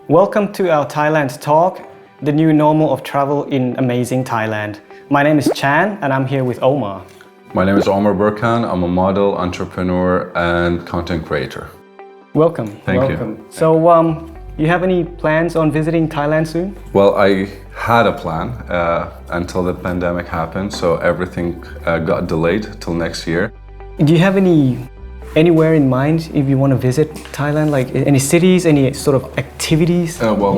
Welcome to our Thailand talk, the new normal of travel in amazing Thailand. My name is Chan and I'm here with Omar. My name is Omar Borkan. I'm a model, entrepreneur, and content creator. Welcome. Thank you. So, you have any plans on visiting Thailand soon? Well, I had a plan until the pandemic happened, so everything got delayed till next year. Do you have anywhere in mind if you want to visit Thailand, like any cities, any sort of activities? Well,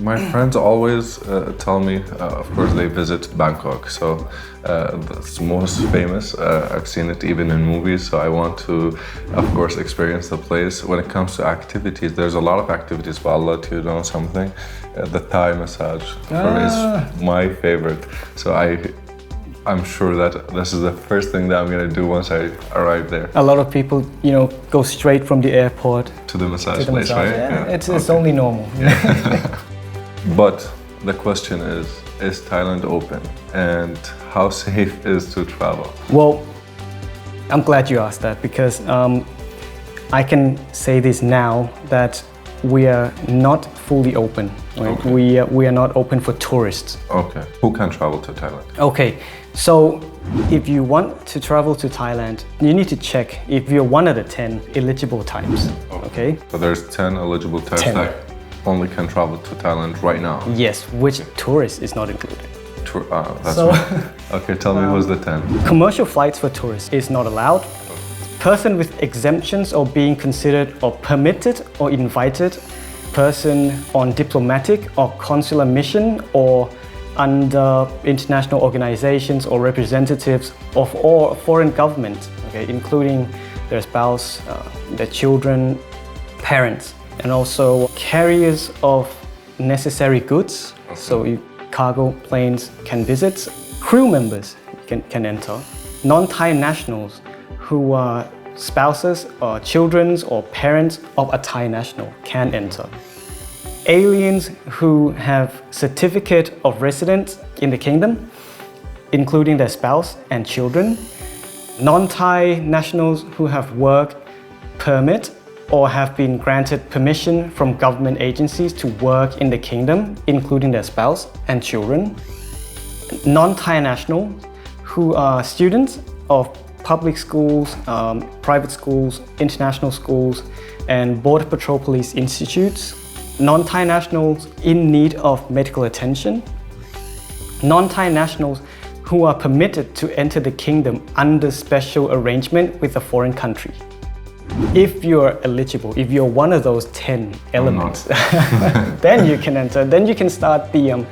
my friends always tell me, of course, they visit Bangkok, so that's most famous. I've seen it even in movies, so I want to, of course, experience the place. When it comes to activities, there's a lot of activities, but I'll let you know something. The Thai massage is my favorite, so I'm sure that this is the first thing that I'm going to do once I arrive there. A lot of people, go straight from the airport to the massage place, right? Yeah. It's only normal. Yeah. But the question is Thailand open? And how safe is to travel? Well, I'm glad you asked that because I can say this now that we are not fully open. Right? Okay. We are not open for tourists. Okay. Who can travel to Thailand? Okay, so if you want to travel to Thailand, you need to check if you're one of the 10 eligible types. Okay? So there's 10 eligible types 10. that only can travel to Thailand right now. Yes, which tourist is not included. That's right. Okay, tell me who's the 10. Commercial flights for tourists is not allowed. Person with exemptions or being considered or permitted or invited. Person on diplomatic or consular mission or under international organizations or representatives of all foreign governments, okay, including their spouse, their children, parents, and also carriers of necessary goods. Okay. So cargo planes can visit. Crew members can enter. Non-Thai nationals who are spouses or children or parents of a Thai national can enter. Aliens who have certificate of residence in the kingdom, including their spouse and children. Non-Thai nationals who have work permit or have been granted permission from government agencies to work in the kingdom, including their spouse and children. Non-Thai nationals who are students of public schools, private schools, international schools, and Border Patrol Police institutes. Non-Thai nationals in need of medical attention. Non-Thai nationals who are permitted to enter the kingdom under special arrangement with a foreign country. If you're eligible, if you're one of those 10 elements, then you can enter. Then you can start the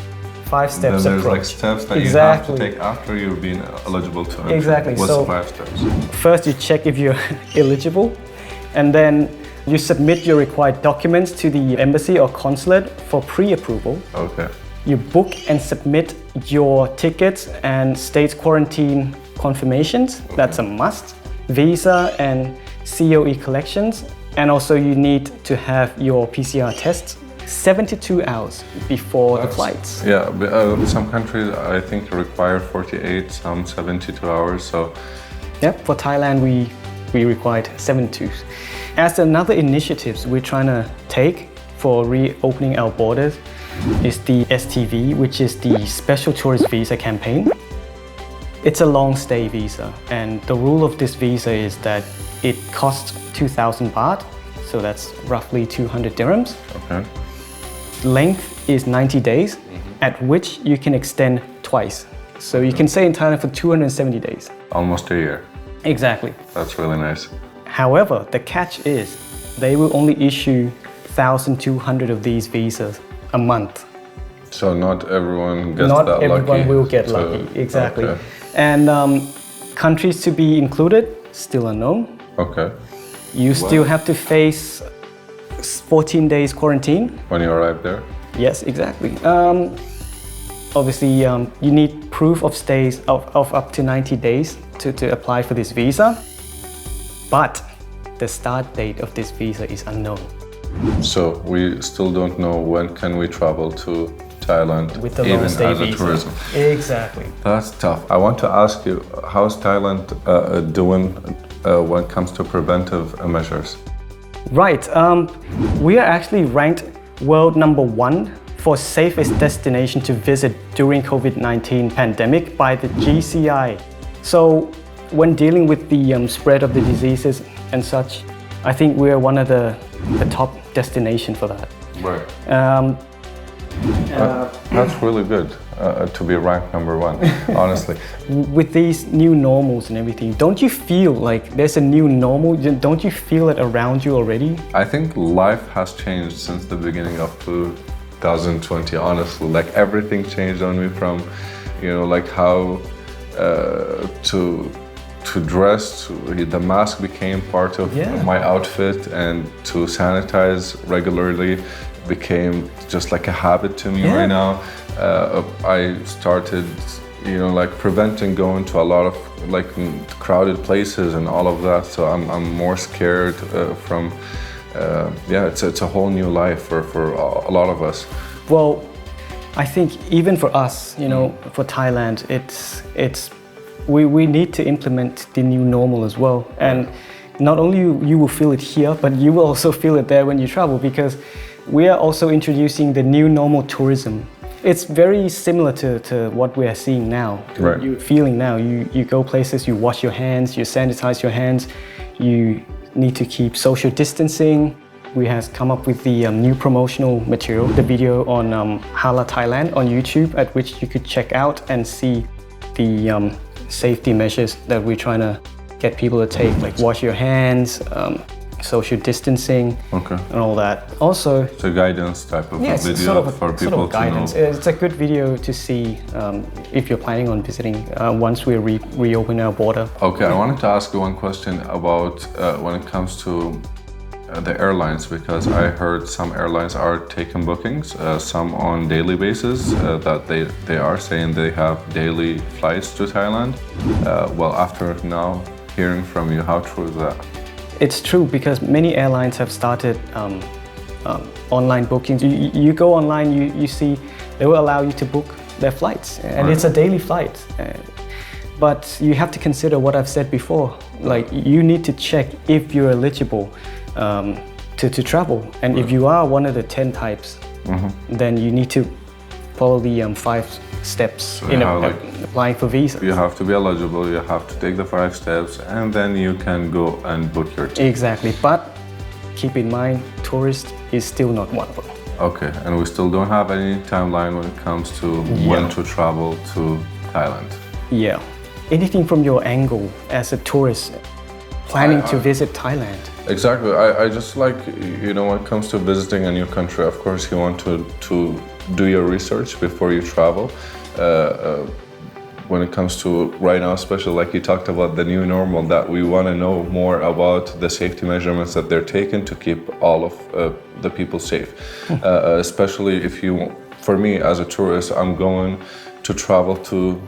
5 steps then there's approach. Like steps that Exactly. you have to take after you've been eligible to enter. Exactly. What's So the 5 steps? First, you check if you're eligible, and then you submit your required documents to the embassy or consulate for pre-approval. Okay. You book and submit your tickets and state quarantine confirmations. Okay. That's a must. Visa and COE collections. And also you need to have your PCR tests 72 hours before the flights. Yeah, some countries I think require 48, some 72 hours. So. Yep, for Thailand we required 72. As another initiatives we're trying to take for reopening our borders is the STV, which is the Special Tourist Visa campaign. It's a long stay visa, and the rule of this visa is that it costs 2,000 baht, so that's roughly 200 dirhams. Okay. Length is 90 days, at which you can extend twice. So you can stay in Thailand for 270 days. Almost a year. Exactly. That's really nice. However, the catch is they will only issue 1,200 of these visas a month. So not everyone gets Not that lucky. Not everyone will get lucky, exactly. Okay. And countries to be included, still unknown. Okay. You still have to face 14 days quarantine. When you arrive there? Yes, exactly. Obviously, you need proof of stays of up to 90 days to apply for this visa. But the start date of this visa is unknown. So we still don't know when can we travel to Thailand, with the even long stay as a visa. tourism. Exactly. That's tough. I want to ask you, how's Thailand doing when it comes to preventive measures? Right. We are actually ranked World number one for safest destination to visit during COVID-19 pandemic by the GCI. So when dealing with the spread of the diseases and such, I think we're one of the top destination for that. Right. That's really good to be ranked number one, honestly. With these new normals and everything, don't you feel like there's a new normal? Don't you feel it around you already? I think life has changed since the beginning of 2020, honestly. Like everything changed on me from, like how to dress, the mask became part of my outfit, and to sanitize regularly became just like a habit to me right now. I started, like preventing going to a lot of like crowded places and all of that. So I'm more scared from, it's a whole new life for a lot of us. Well, I think even for us, for Thailand, we need to implement the new normal as well. And not only you will feel it here, but you will also feel it there when you travel, because we are also introducing the new normal tourism. It's very similar to what we are seeing now, right. You're feeling now. You go places, you wash your hands, you sanitize your hands, you need to keep social distancing. We have come up with the new promotional material, the video on Hala Thailand on YouTube, at which you could check out and see the safety measures that we're trying to get people to take, like wash your hands, social distancing, and all that. Also, it's a guidance type of video for people to know. It's a good video to see if you're planning on visiting once we reopen our border. Okay, I wanted to ask you one question about when it comes to the airlines, because I heard some airlines are taking bookings, some on daily basis, that they are saying they have daily flights to Thailand. Well, after now hearing from you, how true is that? It's true, because many airlines have started online bookings. You go online, you see they will allow you to book their flights, and it's a daily flight. But you have to consider what I've said before. Like, you need to check if you're eligible to travel, and if you are one of the 10 types, then you need to follow the 5 steps in applying for visas. You have to be eligible, you have to take the 5 steps, and then you can go and book your ticket. Exactly, but keep in mind, tourist is still not one of them. Okay, and we still don't have any timeline when it comes to when to travel to Thailand. Yeah. Anything from your angle as a tourist planning to visit Thailand? Exactly. I just like, when it comes to visiting a new country, of course you want to do your research before you travel. When it comes to right now, especially like you talked about the new normal, that we want to know more about the safety measurements that they're taking to keep all of the people safe. Especially for me as a tourist, I'm going to travel to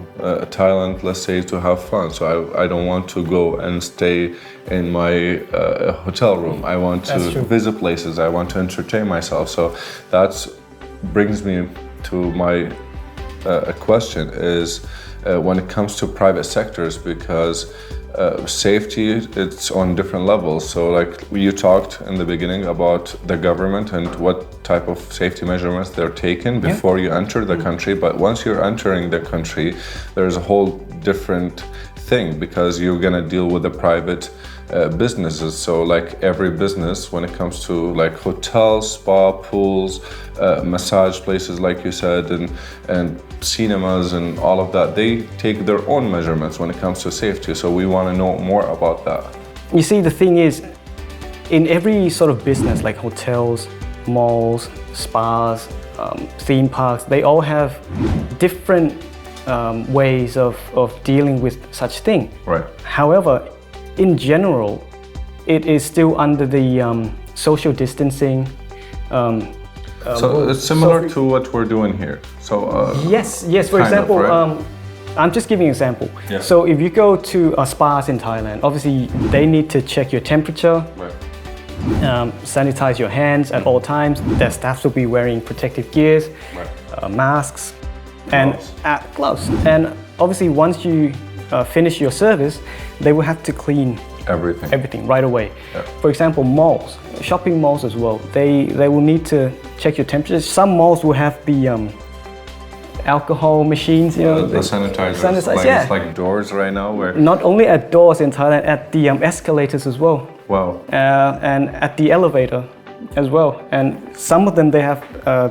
Thailand, let's say, to have fun. So I don't want to go and stay in my hotel room. I want to visit places. I want to entertain myself. So that brings me to my question is when it comes to private sectors, because safety, it's on different levels. So like you talked in the beginning about the government and what type of safety measurements they're taking before you enter the country. But once you're entering the country, there's a whole different thing, because you're gonna deal with the private businesses. So like every business, when it comes to like hotels, spa, pools, massage places, like you said, and cinemas and all of that, they take their own measurements when it comes to safety. So we want to know more about that. You see, the thing is, in every sort of business, like hotels, malls, spas, theme parks, they all have different ways of dealing with such thing. Right. However, in general, it is still under the social distancing. So it's similar to what we're doing here. So yes. For example, right? I'm just giving an example. Yeah. So if you go to spas in Thailand, obviously they need to check your temperature, sanitize your hands at all times. Their staff will be wearing protective gears, masks, and gloves. And obviously, once you finish your service, they will have to clean everything right away. Yeah. For example, malls, shopping malls as well, they will need to check your temperature. Some malls will have the alcohol machines, The sanitizers, it's like doors right now where... Not only at doors in Thailand, at the escalators as well. Wow. And at the elevator as well. And some of them, they have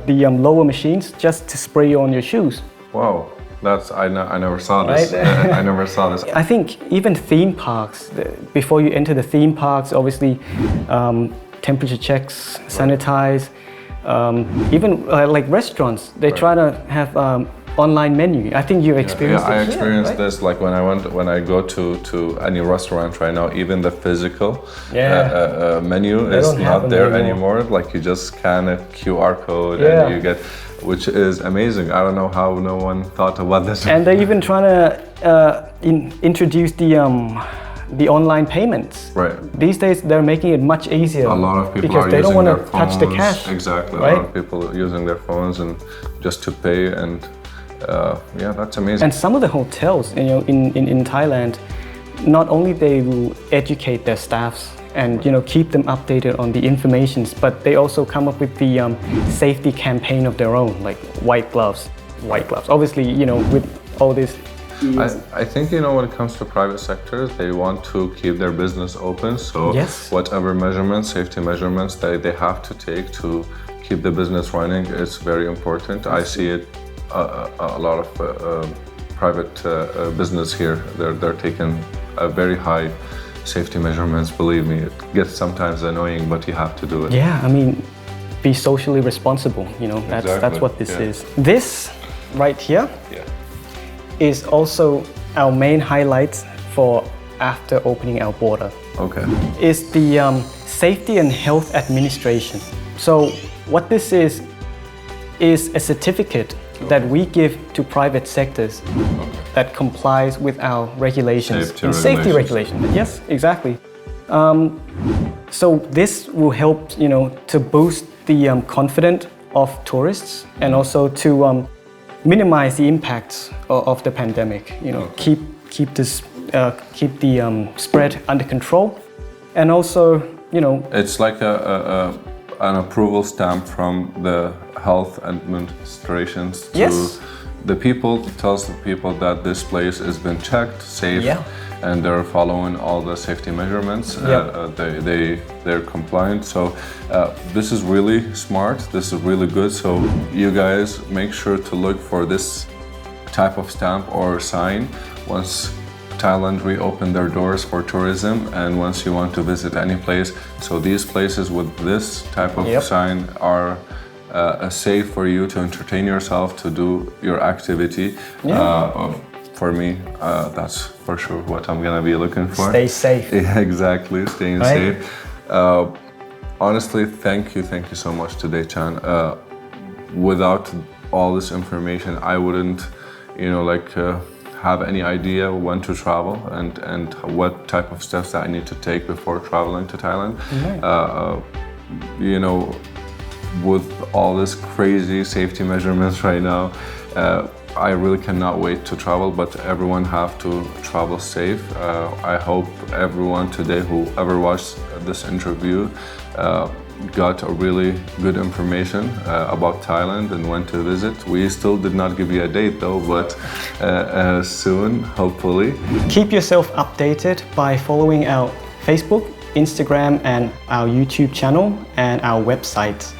the lower machines just to spray on your shoes. Wow. I never saw this. Right? I never saw this. I think even theme parks, before you enter the theme parks, obviously temperature checks, sanitize. Even like restaurants, they try to have online menu. I think you experienced it. I experienced this like when I go to any restaurant right now. Even the physical menu is not there anymore. Like you just scan a QR code and you get, which is amazing. I don't know how no one thought about this. And they're even trying to introduce the online payments. Right. These days they're making it much easier. A lot of people because are they using don't want their to phones. touch the cash. Exactly. Right? A lot of people using their phones and just to pay, and that's amazing. And some of the hotels, in Thailand, not only they will educate their staffs and keep them updated on the informations, but they also come up with the safety campaign of their own, like white gloves. Obviously, with all this. I think when it comes to private sectors, they want to keep their business open. So whatever measurements, safety measurements they have to take to keep the business running is very important. I see it a lot of private business here. They're taking a very high safety measurements. Believe me, it gets sometimes annoying, but you have to do it. Yeah, I mean, be socially responsible. That's what this is. This right here. Is also our main highlight for after opening our border. Okay. Is the Safety and Health Administration. So what this is a certificate that we give to private sectors that complies with our regulations. Safety regulations. Yes, exactly. So this will help, to boost the confidence of tourists and also to minimize the impacts of the pandemic. Keep the spread under control, and also it's like an approval stamp from the health administrations to the people. Tells the people that this place has been checked, safe, and they're following all the safety measurements. They're compliant. So this is really smart. This is really good. So you guys make sure to look for this type of stamp or sign once Thailand reopen their doors for tourism, and once you want to visit any place. So these places with this type of sign are safe for you to entertain yourself, to do your activity. For me, that's for sure what I'm gonna be looking for. Stay safe. Yeah, exactly, staying safe. Honestly, thank you so much today, Chan. Without all this information, I wouldn't, have any idea when to travel and what type of steps that I need to take before traveling to Thailand. With all this crazy safety measurements right now, I really cannot wait to travel, but everyone have to travel safe. I hope everyone today, whoever watched this interview, got a really good information about Thailand and when to visit. We still did not give you a date though, but soon, hopefully. Keep yourself updated by following our Facebook, Instagram, and our YouTube channel and our website.